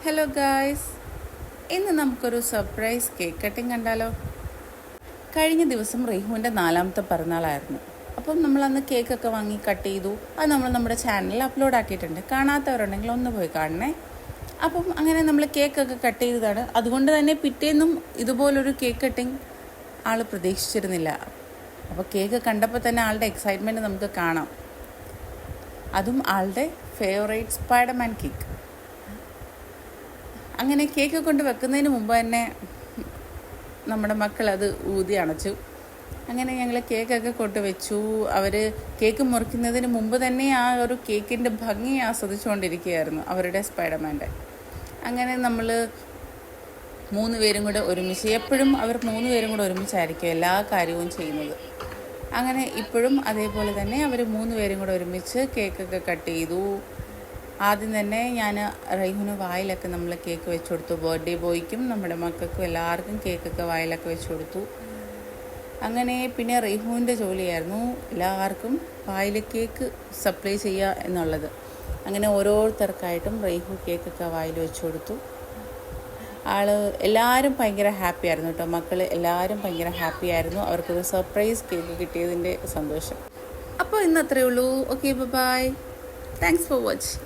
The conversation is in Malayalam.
ഹലോ ഗായ്സ്, ഇന്ന് നമുക്കൊരു സർപ്രൈസ് കേക്ക് കട്ടിങ് കണ്ടാലോ. കഴിഞ്ഞ ദിവസം റീഹുവിൻ്റെ 4ാമത്തെ പിറന്നാളായിരുന്നു. അപ്പം നമ്മളന്ന് കേക്കൊക്കെ വാങ്ങി കട്ട് ചെയ്തു. അത് നമ്മൾ നമ്മുടെ ചാനലിൽ അപ്ലോഡ് ആക്കിയിട്ടുണ്ട്. കാണാത്തവരുണ്ടെങ്കിൽ ഒന്ന് പോയി കാണണേ. അപ്പം അങ്ങനെ നമ്മൾ കേക്കൊക്കെ കട്ട് ചെയ്തതാണ്. അതുകൊണ്ട് തന്നെ പിറ്റേന്നും ഇതുപോലൊരു കേക്ക് കട്ടിങ് ആൾ പ്രതീക്ഷിച്ചിരുന്നില്ല. അപ്പോൾ കേക്ക് കണ്ടപ്പോൾ തന്നെ ആളുടെ എക്സൈറ്റ്മെൻറ്റ് നമുക്ക് കാണാം. അതും ആളുടെ ഫേവറേറ്റ് സ്പൈഡർമാൻ കേക്ക്. അങ്ങനെ കേക്ക് കൊണ്ട് വെക്കുന്നതിന് മുമ്പ് തന്നെ നമ്മുടെ മക്കൾ അത് ഊതി അണച്ചു. അങ്ങനെ ഞങ്ങൾ കേക്കൊക്കെ കൊണ്ട് വെച്ചു. അവർ കേക്ക് മുറിക്കുന്നതിന് മുമ്പ് തന്നെ ആ ഒരു കേക്കിൻ്റെ ഭംഗി ആസ്വദിച്ചുകൊണ്ടിരിക്കുകയായിരുന്നു, അവരുടെ സ്പൈഡർമാൻ്റെ. അങ്ങനെ നമ്മൾ 3 പേരും കൂടെ ഒരുമിച്ച്, എപ്പോഴും അവർ 3 പേരും കൂടെ ഒരുമിച്ചായിരിക്കും എല്ലാ കാര്യവും ചെയ്യുന്നത്. അങ്ങനെ ഇപ്പോഴും അതേപോലെ തന്നെ അവർ 3 പേരും കൂടെ ഒരുമിച്ച് കേക്കൊക്കെ കട്ട് ചെയ്തു. ആദ്യം തന്നെ ഞാൻ റൈഹുവിന് വായിലൊക്കെ നമ്മൾ കേക്ക് വെച്ച് കൊടുത്തു. ബർത്ത്ഡേ ബോയ്ക്കും നമ്മുടെ മക്കൾക്കും എല്ലാവർക്കും കേക്കൊക്കെ വായിലൊക്കെ വെച്ച് കൊടുത്തു. അങ്ങനെ പിന്നെ റൈഹുവിൻ്റെ ജോലിയായിരുന്നു എല്ലാവർക്കും വായിൽ കേക്ക് സപ്ലൈ ചെയ്യുക എന്നുള്ളത്. അങ്ങനെ ഓരോരുത്തർക്കായിട്ടും റൈഹു കേക്കൊക്കെ വായിൽ വെച്ച് കൊടുത്തു. എല്ലാവരും ഭയങ്കര ഹാപ്പി ആയിരുന്നു കേട്ടോ. മക്കൾ എല്ലാവരും ഭയങ്കര ഹാപ്പി ആയിരുന്നു. അവർക്കൊരു സർപ്രൈസ് കേക്ക് കിട്ടിയതിൻ്റെ സന്തോഷം. അപ്പോൾ ഇന്ന് അത്രയേ ഉള്ളൂ. Okay, bye. Thanks for watching.